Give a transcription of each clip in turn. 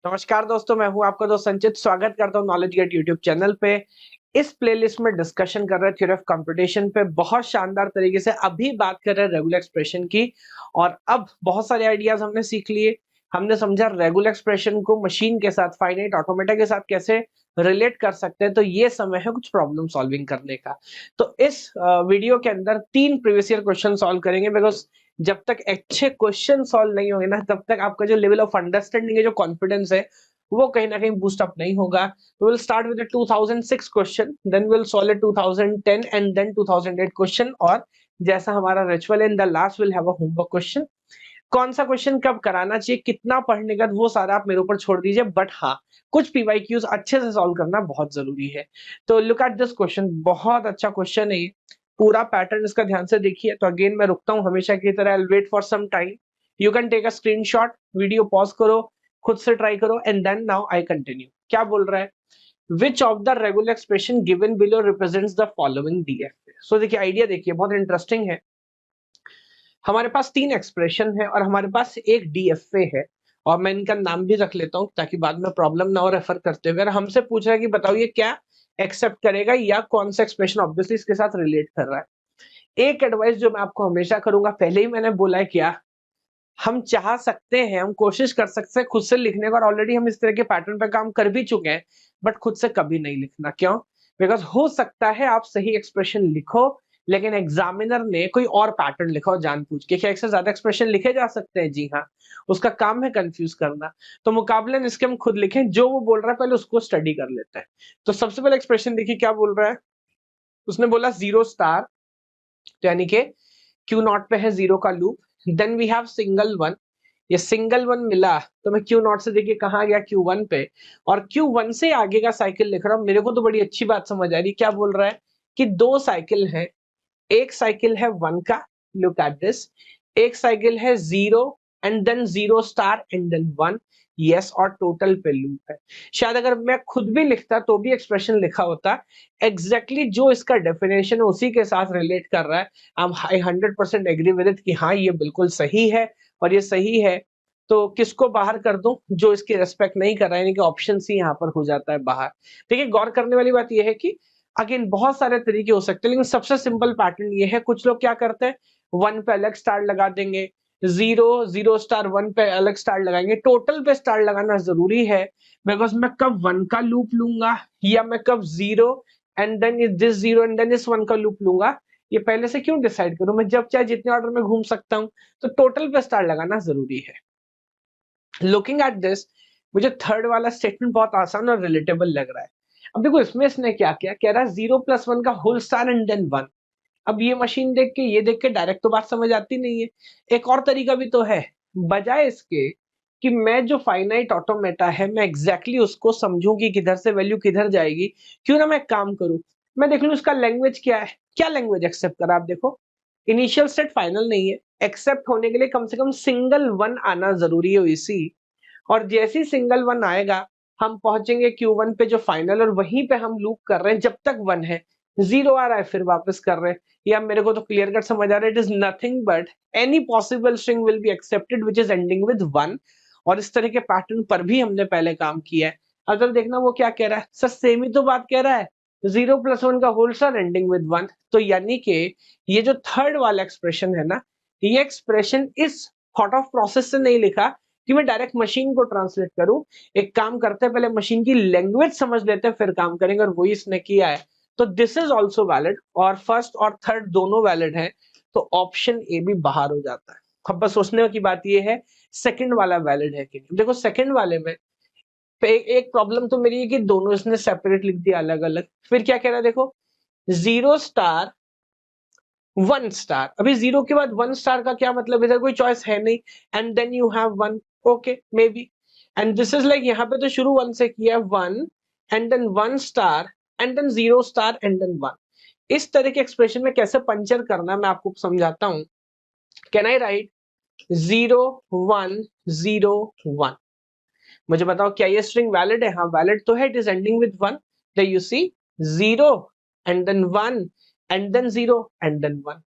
नमस्कार दोस्तों, मैं हूं आपका दोस्त संचित। स्वागत करता हूं नॉलेज गेट यूट्यूब चैनल पे। इस प्लेलिस्ट में डिस्कशन कर रहे हैं थ्योरी ऑफ कंप्यूटेशन पे बहुत शानदार तरीके से। अभी बात कर रहे हैं रेगुलर एक्सप्रेशन की, और अब बहुत सारे आइडियाज हमने सीख लिए। हमने समझा रेगुलर एक्सप्रेशन को मशीन के साथ, फाइनाइट ऑटोमेटा के साथ कैसे रिलेट कर सकते हैं। तो ये समय है कुछ प्रॉब्लम सॉल्विंग करने का। तो इस वीडियो के अंदर 3 प्रीवियस ईयर क्वेश्चन सॉल्व करेंगे, बिकॉज जब तक अच्छे क्वेश्चन सॉल्व नहीं होंगे ना, तब तक आपका जो लेवल ऑफ अंडरस्टैंडिंग है, जो कॉन्फिडेंस है, वो कहीं ना कहीं बूस्ट अप नहीं होगा। We will start with the 2006 question, then we'll solve it 2010 and then 2008 question, और जैसा हमारा रिचुअल है, in the last will have a homework question. कौन सा क्वेश्चन कब कराना चाहिए, कितना पढ़ने का, वो सारा आप मेरे ऊपर छोड़ दीजिए, बट हाँ, कुछ पीवाईक्यूज अच्छे से सॉल्व करना बहुत जरूरी है। तो लुक एट दिस क्वेश्चन, बहुत अच्छा क्वेश्चन है ये। पूरा पैटर्न इसका ध्यान से देखिए। तो अगेन मैं रुकता हूं हमेशा की तरह, I wait for some time. You can take a screenshot, video pause करो, खुद से ट्राई करो, and then now I continue. क्या बोल रहा है? Which of the regular expression given below represents the following DF. So देखिए, आइडिया देखिए, बहुत इंटरेस्टिंग है। हमारे पास 3 एक्सप्रेशन है और हमारे पास एक डीएफए है, और मैं इनका नाम भी रख लेता हूं ताकि बाद में प्रॉब्लम ना हो रेफर करते हुए। अगर हमसे पूछ रहा है कि बताओ ये क्या एक्सेप्ट करेगा या कौन सा एक्सप्रेशन ऑब्वियसली इसके साथ रिलेट कर रहा है। एक एडवाइस जो मैं आपको हमेशा करूंगा, पहले ही मैंने बोला है, क्या हम चाह सकते हैं, हम कोशिश कर सकते हैं खुद से लिखने का, और ऑलरेडी हम इस तरह के पैटर्न पे काम कर भी चुके हैं, बट खुद से कभी नहीं लिखना। क्यों? बिकॉज हो सकता है आप सही एक्सप्रेशन लिखो, लेकिन एग्जामिनर ने कोई और पैटर्न लिखा हो जानबूझ के। क्या एक से ज्यादा एक्सप्रेशन लिखे जा सकते हैं? जी हाँ। उसका काम है कंफ्यूज करना। तो मुकाबले इसके हम खुद लिखें, जो वो बोल रहा है पहले उसको स्टडी कर लेते हैं। तो सबसे पहले एक्सप्रेशन देखिए क्या बोल रहा है। उसने बोला जीरो स्टार, तो यानी कि क्यू नॉट पे है जीरो का loop. Then we have single one, ये सिंगल वन मिला तो मैं क्यू नॉट से देखिए कहाँ गया, क्यू वन पे, और क्यू वन से आगे का साइकिल लिख रहा हूं। मेरे को तो बड़ी अच्छी बात समझ आ रही। क्या बोल रहा है कि 2 साइकिल है। एक साइकिल है 1 का, लुक एट दिस। एक साइकिल है 0 and then 0 star and then 1। Yes, और टोटल पे लूप है। शायद अगर मैं खुद भी लिखता तो भी एक्सप्रेशन लिखा होता। एग्जैक्टली जो इसका डेफिनेशन है उसी के साथ रिलेट कर रहा है। आई 100% एग्री विद इट कि हाँ, ये बिल्कुल सही है और ये सही है। तो किसको बाहर कर दूं? जो इसकी रेस्पेक्ट नहीं कर रहा है, यानी कि ऑप्शन सी यहाँ पर हो जाता है बाहर। देखिए, गौर करने वाली बात यह है कि अगेन बहुत सारे तरीके हो सकते हैं, लेकिन सबसे सिंपल पैटर्न ये है। कुछ लोग क्या करते हैं, 1 पे अलग स्टार लगा देंगे, 0 स्टार 1 पे अलग स्टार लगाएंगे। टोटल पे स्टार लगाना जरूरी है, बिकॉज मैं कब 1 का लूप लूंगा या मैं कब 0 एंड देन इस दिस 0 एंड देन इस 1 का लूप लूंगा, ये पहले से क्यों डिसाइड करूं? मैं जब चाहे जितने ऑर्डर में घूम सकता हूं। तो टोटल पे स्टार लगाना जरूरी है। लुकिंग एट दिस, मुझे थर्ड वाला स्टेटमेंट बहुत आसान और रिलेटेबल लग रहा है। अब देखो, इसमें इसने क्या किया, कह रहा है 0+1 का होल स्टार एंड देन 1। अब ये मशीन देख के, ये देख के डायरेक्ट तो बात समझ आती नहीं है। एक और तरीका भी तो है। बजाय इसके कि मैं जो फाइनाइट ऑटोमेटा है, मैं एग्जैक्टली उसको समझूं कि किधर से वैल्यू किधर जाएगी, क्यों ना मैं एक काम करूं, मैं देख लूं इसका लैंग्वेज क्या है, क्या लैंग्वेज एक्सेप्ट करा। आप देखो, इनिशियल स्टेट फाइनल नहीं है, एक्सेप्ट होने के लिए कम से कम सिंगल वन आना जरूरी है इसी। और जैसे ही सिंगल वन आएगा, हम पहुंचेंगे Q1 पे जो फाइनल, और वहीं पे हम लूप कर रहे हैं जब तक 1 है। 0 आ रहा है फिर वापस कर रहे हैं। या मेरे को तो क्लियर कट समझ आ रहा है, it is nothing but any possible string will be accepted which is ending with 1। और इस तरह के पैटर्न पर भी हमने पहले काम किया है। अगर देखना वो क्या कह रहा है, सर सेम ही तो बात कह रहा है, 0+1 का होल स्टार एंडिंग विद 1। तो यानी कि ये जो थर्ड वाला एक्सप्रेशन है ना, ये एक्सप्रेशन इस थॉट ऑफ प्रोसेस से नहीं लिखा कि मैं डायरेक्ट मशीन को ट्रांसलेट करूं। एक काम करते हैं, पहले मशीन की लैंग्वेज समझ लेते हैं, फिर काम करेंगे, और वही इसने किया है। तो दिस इज ऑल्सो वैलिड, और फर्स्ट और थर्ड दोनों वैलिड है। तो ऑप्शन ए भी बाहर हो जाता है। अब बस सोचने की बात यह है, सेकंड वाला वैलिड है कि नहीं। देखो, सेकंड वाले में एक प्रॉब्लम तो मेरी है कि दोनों इसने सेपरेट लिख दिया, अलग अलग। फिर क्या कह रहा है देखो, 0 स्टार 1 स्टार। अभी 0 के बाद 1 स्टार का क्या मतलब, इधर कोई चॉइस है नहीं। And then you have 1, okay maybe. And this is like, यहाँ पे तो शुरू 1 से किया, 1 and then 1 star and then 0 star and then 1। इस तरह के एक्सप्रेशन में कैसे पंचर करना है मैं आपको समझाता हूं। Can I right 0 1 0 1? मुझे बताओ, क्या ये स्ट्रिंग वैलिड है? हाँ वैलिड तो है, it is ending with 1। You see 0 and then 1 and then 0 and then 1।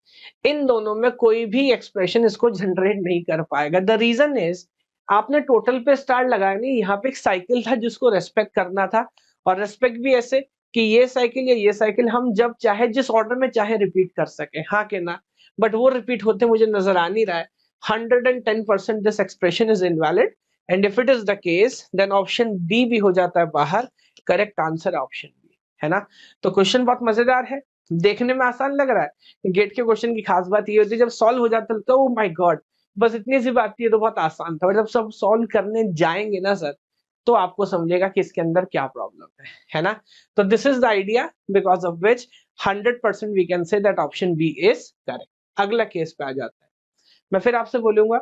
इन दोनों में कोई भी एक्सप्रेशन इसको जनरेट नहीं कर पाएगा। द रीजन इज, आपने टोटल पे स्टार लगाया नहीं, यहाँ पे एक साइकिल था जिसको रेस्पेक्ट करना था, और रेस्पेक्ट भी ऐसे कि ये साइकिल या ये साइकिल हम जब चाहे जिस ऑर्डर में चाहे रिपीट कर सके, हाँ के ना, बट वो रिपीट होते मुझे नजर आ नहीं रहा है। 110% this expression is invalid, and if it is the case then option B भी हो जाता है बाहर, करेक्ट आंसर ऑप्शन बी, है ना। तो क्वेश्चन बहुत मजेदार है, देखने में आसान लग रहा है, गेट के क्वेश्चन की खास बात ये होती है जब सॉल्व हो जाता है तो ओ माय गॉड, बस इतनी सी बात थी, तो बहुत आसान था, और जब सब सॉल्व करने जाएंगे ना सर, तो आपको समझेगा कि इसके अंदर क्या प्रॉब्लम है ना। तो this is the idea because of which 100% we can say that option B is correct. अगला केस पे आ जाता है, मैं फिर आपसे बोलूंगा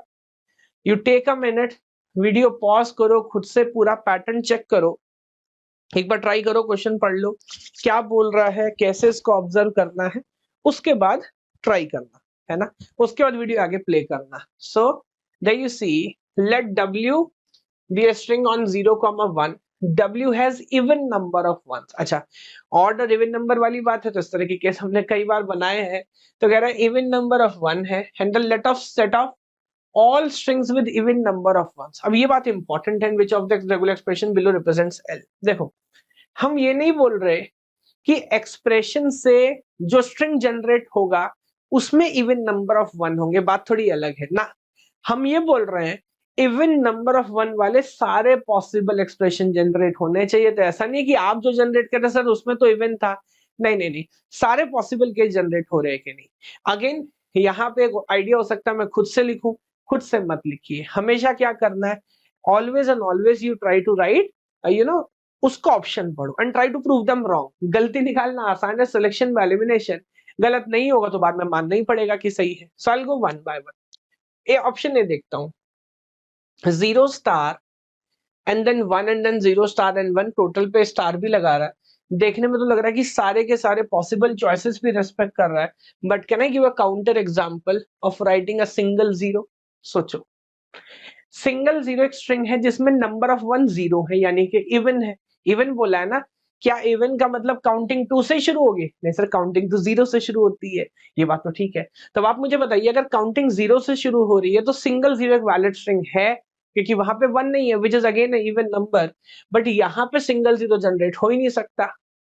you take a minute, video pause करो, खुद से पूरा पैटर्न चेक करो, एक बार ट्राई करो, क्वेश्चन पढ़ लो क्या बोल रहा है, कैसे इसको ऑब्जर्व करना है, उसके बाद ट्राई करना, है ना। उसके बाद वीडियो आगे प्ले करना। So there you see, let W be a string on 0, 1, W has even number of ones। अच्छा, ऑर्डर इवन नंबर वाली बात है तो इस तरह की केस हमने कई बार बनाए हैं, तो कह रहा है इवन नंबर ऑफ 1 है, and the let of set of all strings with even number of ones। अब ये बात इंपॉर्टेंट है, which of the regular expression below represents L। देखो, हम ये नहीं बोल रहे कि एक्सप्रेशन से जो स्ट्रिंग जनरेट होगा उसमें इवन नंबर ऑफ 1 होंगे, बात थोड़ी अलग है ना। हम ये बोल रहे हैं इवन नंबर ऑफ 1 वाले सारे पॉसिबल एक्सप्रेशन जनरेट होने चाहिए। तो ऐसा नहीं कि आप जो जनरेट कर रहे सर उसमें तो इवन था, नहीं नहीं नहीं, सारे पॉसिबल केस जनरेट हो रहे हैं कि नहीं। अगेन यहाँ पे एक आइडिया हो सकता है मैं खुद से लिखूं, खुद से मत लिखिए, हमेशा क्या करना है, always and always you try to write you know उसका ऑप्शन पढ़ो and try to prove them wrong. गलती निकालना आसान है, सिलेक्शन में एलिमिनेशन, गलत नहीं होगा तो बाद में मानना ही पड़ेगा कि सही है। So I will go one by one. A option A देखता हूँ, 0 star and then 1 and then 0 star and 1, total पे स्टार भी लगा रहा है, देखने में तो लग रहा है कि सारे के सारे पॉसिबल चॉइसेस भी रेस्पेक्ट कर रहा है, but can I give a counter example of writing a single zero. सोचो, सिंगल जीरो एक स्ट्रिंग है जिसमें नंबर ऑफ 1 जीरो है, यानी कि इवन है। इवन बोला है ना, क्या इवन का मतलब काउंटिंग 2 से शुरू होगी? नहीं सर, काउंटिंग तो 0 से शुरू होती है, ये बात तो ठीक है। तब आप मुझे बताइए, अगर काउंटिंग 0 से शुरू हो रही है तो सिंगल जीरो एक वैलिड स्ट्रिंग है, क्योंकि वहां पे 1 नहीं है, which is again even number. But यहाँ पे सिंगल जीरो जनरेट हो ही नहीं सकता।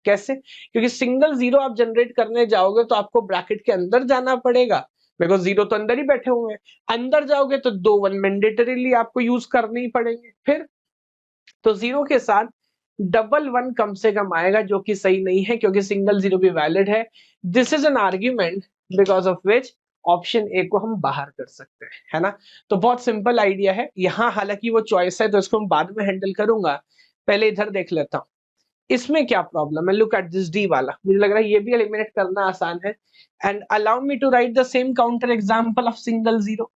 कैसे? क्योंकि सिंगल जीरो आप जनरेट करने जाओगे तो आपको ब्रैकेट के अंदर जाना पड़ेगा, बिकॉज जीरो तो अंदर ही बैठे हुए हैं। अंदर जाओगे तो 2 1 मैंडेटरीली आपको यूज करने ही पड़ेंगे फिर, तो जीरो के साथ डबल 1 कम से कम आएगा, जो कि सही नहीं है क्योंकि सिंगल जीरो भी वैलिड है। This is an argument because of which option A को हम बाहर कर सकते हैं, है ना। तो बहुत सिंपल आइडिया है यहाँ, हालांकि वो चॉइस है तो इसको हम बाद में हैंडल करूंगा, पहले इधर देख लेता हूँ इसमें क्या प्रॉब्लम है। लुक एट दिस डी वाला, मुझे लग रहा है ये भी एलिमिनेट करना आसान है, and allow me to write the same counter example of single zero.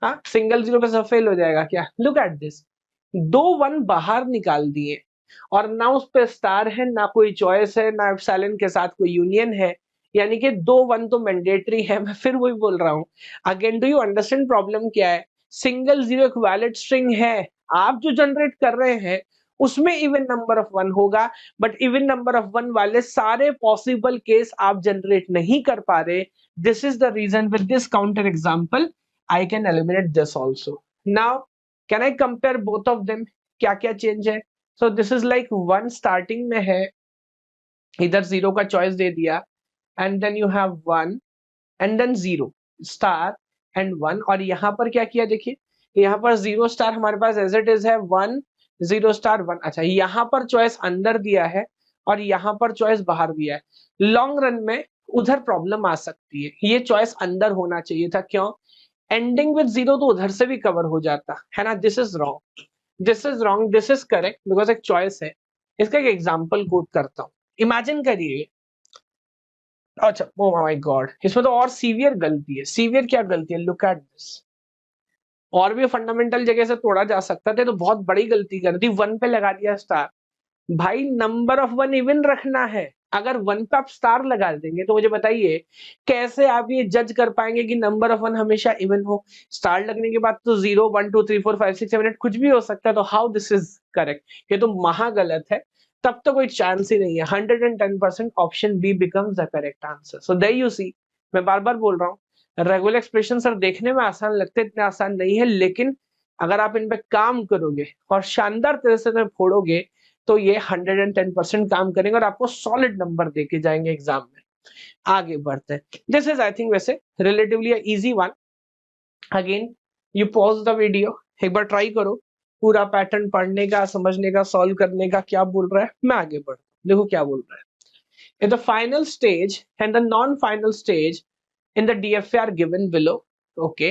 हाँ, सिंगल जीरो पे सब फेल हो जाएगा क्या? लुक एट दिस, 2 1 बाहर निकाल दिए, और ना उस पे स्टार है, ना कोई चॉइस है, ना एप्सिलॉन के साथ कोई यूनियन है, यानी कि 2 1 तो मैंडेटरी है। मैं फिर वही बोल रहा हूँ, again do you understand problem क्या है? सिंगल जीरो एक वैलिड स्ट्रिंग है, आप जो जनरेट कर रहे हैं उसमें इवन नंबर ऑफ 1 होगा, बट इवन नंबर ऑफ 1 वाले सारे पॉसिबल केस आप जनरेट नहीं कर पा रहे। This is the reason with this counter example I can eliminate this also. Now can I compare both of them, क्या क्या चेंज है? So this is like 1 starting में है, इधर 0 का चॉइस दे दिया, and then you have 1 and then 0 star and 1, और यहाँ पर क्या किया देखिए, यहाँ पर 0 स्टार हमारे पास एज इट इज है, 1 0 स्टार 1। अच्छा, यहाँ पर चॉइस अंदर दिया है और यहाँ पर चॉइस बाहर दिया है। लॉन्ग रन में उधर प्रॉब्लम आ सकती है, ये चॉइस अंदर होना चाहिए था, क्यों? एंडिंग विद 0 तो उधर से भी कवर हो जाता है ना। This is wrong, this is wrong, this is correct because एक चॉइस है। इसका एक एग्जांपल कोट करता हूं, इमेजिन करिए, अच्छा ओ माय गॉड, इसमें तो और सीवियर गलती है। सीवियर क्या गलती है? लुक एट दिस, और भी फंडामेंटल जगह से तोड़ा जा सकता था, तो बहुत बड़ी गलती कर दी, 1 पे लगा दिया स्टार। भाई नंबर ऑफ 1 इवन रखना है, अगर 1 पे आप स्टार लगा देंगे तो मुझे बताइए कैसे आप ये जज कर पाएंगे कि नंबर ऑफ 1 हमेशा इवन हो? स्टार लगने के बाद तो 0 1 2 3 4 5 6 7 8 कुछ भी हो सकता है, तो हाउ दिस इज करेक्ट? ये तो महा गलत है, तब तो कोई चांस ही नहीं है। 110% option B becomes the correct answer. So there you see, मैं बार बार बोल रहा हूँ, रेगुलर एक्सप्रेशन सर देखने में आसान लगते, इतने आसान नहीं है, लेकिन अगर आप इन पे काम करोगे और शानदार तरह से फोड़ोगे तो ये 110% काम करेंगे और आपको सॉलिड नंबर देके जाएंगे एग्जाम में। आगे बढ़ते हैं। दिस इज आई थिंक वैसे relatively easy one. Again you pause the video, एक बार ट्राई करो पूरा पैटर्न पढ़ने का, समझने का, सॉल्व करने का। क्या बोल रहा है, मैं आगे बढ़ता हूं, देखो क्या बोल रहा है। In the final stage and the non-final stage in the DFA are given below, okay,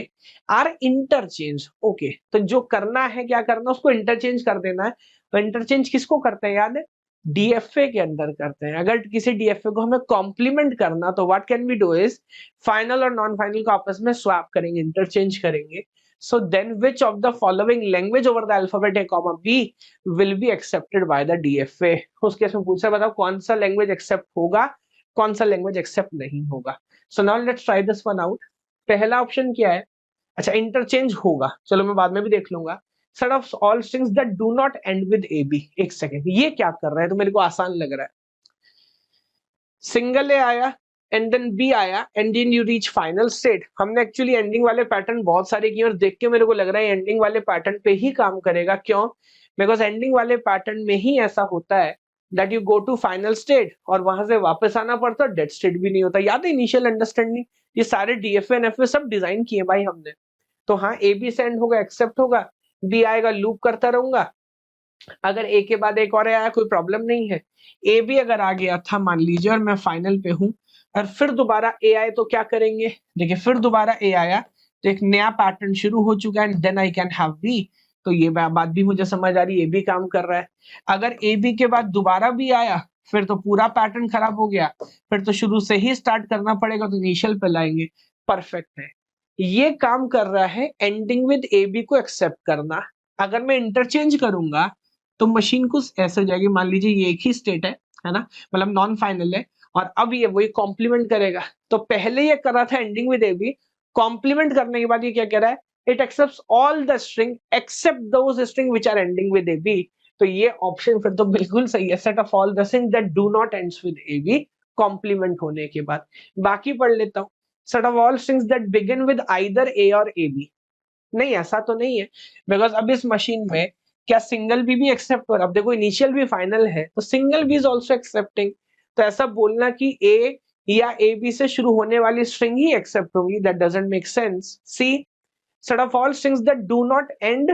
are interchange, okay। तो जो करना है, क्या करना है, उसको इंटरचेंज कर देना है। तो इंटरचेंज किसको करते हैं, याद है, डीएफए के अंदर करते हैं। अगर किसी डीएफए को हमें कॉम्प्लीमेंट करना तो what can we do is final और नॉन फाइनल को आपस में स्वैप करेंगे, इंटरचेंज करेंगे। So then which of the following language over the alphabet A, B will be accepted by the DFA? उस केस में पूछा, बताओ कौन सा लैंग्वेज एक्सेप्ट होगा, कौन सा लैंग्वेज एक्सेप्ट नहीं होगा। So now let's try this one out. पहला ऑप्शन क्या है, अच्छा इंटरचेंज होगा, चलो मैं बाद में भी देख लूंगा। Set of all strings that do not end with A B. एक सेकेंड, ये क्या कर रहा है, तो मेरे को आसान लग रहा है। सिंगल ए आया एंड देन बी आया and then you reach final state. हमने एक्चुअली एंडिंग वाले पैटर्न बहुत सारे किए और देख के मेरे को लग रहा है एंडिंग वाले पैटर्न पे ही काम करेगा। क्यों, बिकॉज एंडिंग वाले पैटर्न में ही ऐसा होता है that you go to final state और वहां से वापस आना पड़ता है, डेड स्टेट भी नहीं होता। याद है इनिशियल अंडरस्टैंडिंग, ये सारे डीएफए एनएफए सब डिजाइन किए भाई हमने। तो हाँ, ए बी सेंड होगा, एक्सेप्ट होगा, बी आएगा, लूप करता रहूंगा। अगर ए के बाद एक और आया कोई प्रॉब्लम नहीं है। ए भी अगर आ गया था मान लीजिए और मैं फाइनल पे हूं और फिर दोबारा ए आए तो क्या करेंगे, देखिए फिर दोबारा ए आया तो एक नया पैटर्न शुरू हो चुका है and then I can have B. तो ये बात भी मुझे समझ आ रही है, ए भी काम कर रहा है। अगर ए बी के बाद दोबारा भी आया फिर तो पूरा पैटर्न खराब हो गया, फिर तो शुरू से ही स्टार्ट करना पड़ेगा, तो इनिशियल पे लाएंगे। परफेक्ट है, ये काम कर रहा है एंडिंग विद ए बी को एक्सेप्ट करना। अगर मैं इंटरचेंज करूंगा तो मशीन कुछ ऐसे हो जाएगी, मान लीजिए ये एक ही स्टेट है ना, मतलब नॉन फाइनल है और अब ये वही कॉम्प्लीमेंट करेगा। तो पहले ये कर रहा था ending with A B, complement करने के बाद ये क्या कह रहा है, it accepts all the string except those string which are ending with A B. तो ये ऑप्शन फिर तो बिल्कुल सही है, set of all the string that do not ends with A B, complement होने के बाद। बाकी पढ़ लेता हूँ, set of all strings that begin with either A और ए बी। नहीं, ऐसा तो नहीं है, बिकॉज अब इस मशीन में क्या सिंगल बी भी एक्सेप्ट हो रहा है। अब देखो इनिशियल भी फाइनल है तो single B is also accepting. तो ऐसा बोलना कि ए या ए बी से शुरू होने वाली स्ट्रिंग ही एक्सेप्ट होगी, that doesn't make sense. See, set of all strings that do not end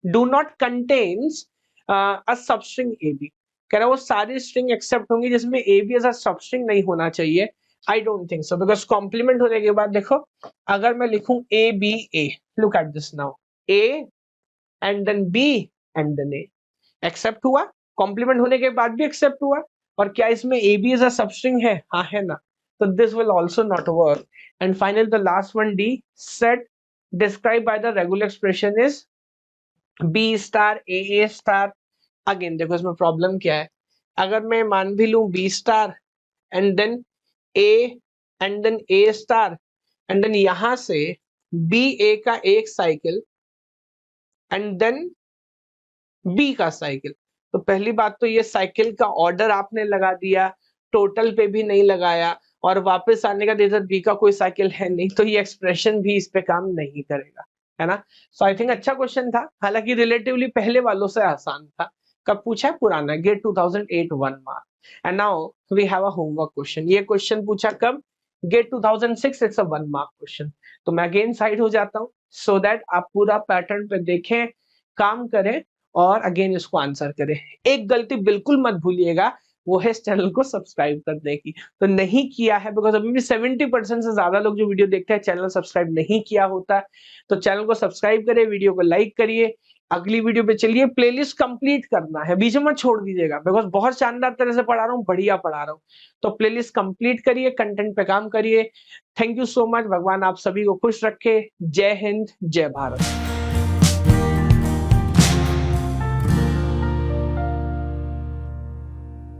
do not contains a substring A B. कह रहा है वो सारी स्ट्रिंग एक्सेप्ट होंगी जिसमें A B as a substring नहीं होना चाहिए। I don't think so, because complement होने के बाद देखो, अगर मैं लिखूं A B A, look at this now, A and then B and then A, accept हुआ, कॉम्प्लीमेंट होने के बाद भी एक्सेप्ट हुआ। और क्या इसमें A B as a substring है, हाँ है ना, तो this will also not work. And final the last one D, set describe by the regular expression is B star A star. Again देखो इसमें प्रॉब्लम क्या है, अगर मैं मान भी लूं B star and then A and then A star and then यहां से बी ए का एक साइकिल एंड देन बी का साइकिल। तो पहली बात तो ये साइकिल का ऑर्डर आपने लगा दिया, टोटल पे भी नहीं लगाया और वापस आने का इधर बी का कोई साइकिल है नहीं, तो ये एक्सप्रेशन भी इस पे काम नहीं करेगा, है ना। सो आई थिंक अच्छा क्वेश्चन था, हालांकि रिलेटिवली पहले वालों से आसान था। कब पूछा है, पुराना, GATE 2008 1 mark. And now we have a homework question. ये क्वेश्चन पूछा कब, GATE 2006, it's a 1 mark question. तो मैं अगेन साइड हो जाता हूँ सो दैट आप पूरा पैटर्न पे देखें, काम करें और अगेन इसको आंसर करें। एक गलती बिल्कुल मत भूलिएगा, वो है इस चैनल को सब्सक्राइब करने की। तो नहीं किया है, बिकॉज अभी भी 70% से ज्यादा लोग जो वीडियो देखते हैं चैनल सब्सक्राइब नहीं किया होता, तो चैनल को सब्सक्राइब करिए, वीडियो को लाइक करिए। अगली वीडियो पे चलिए, प्लेलिस्ट कंप्लीट करना है, बीच में मत छोड़ दीजिएगा, बिकॉज बहुत शानदार तरह से पढ़ा रहा हूँ, बढ़िया पढ़ा रहा हूँ। तो प्लेलिस्ट कंप्लीट करिए, कंटेंट पे काम करिए। थैंक यू सो मच, भगवान आप सभी को खुश रखे। जय हिंद, जय भारत।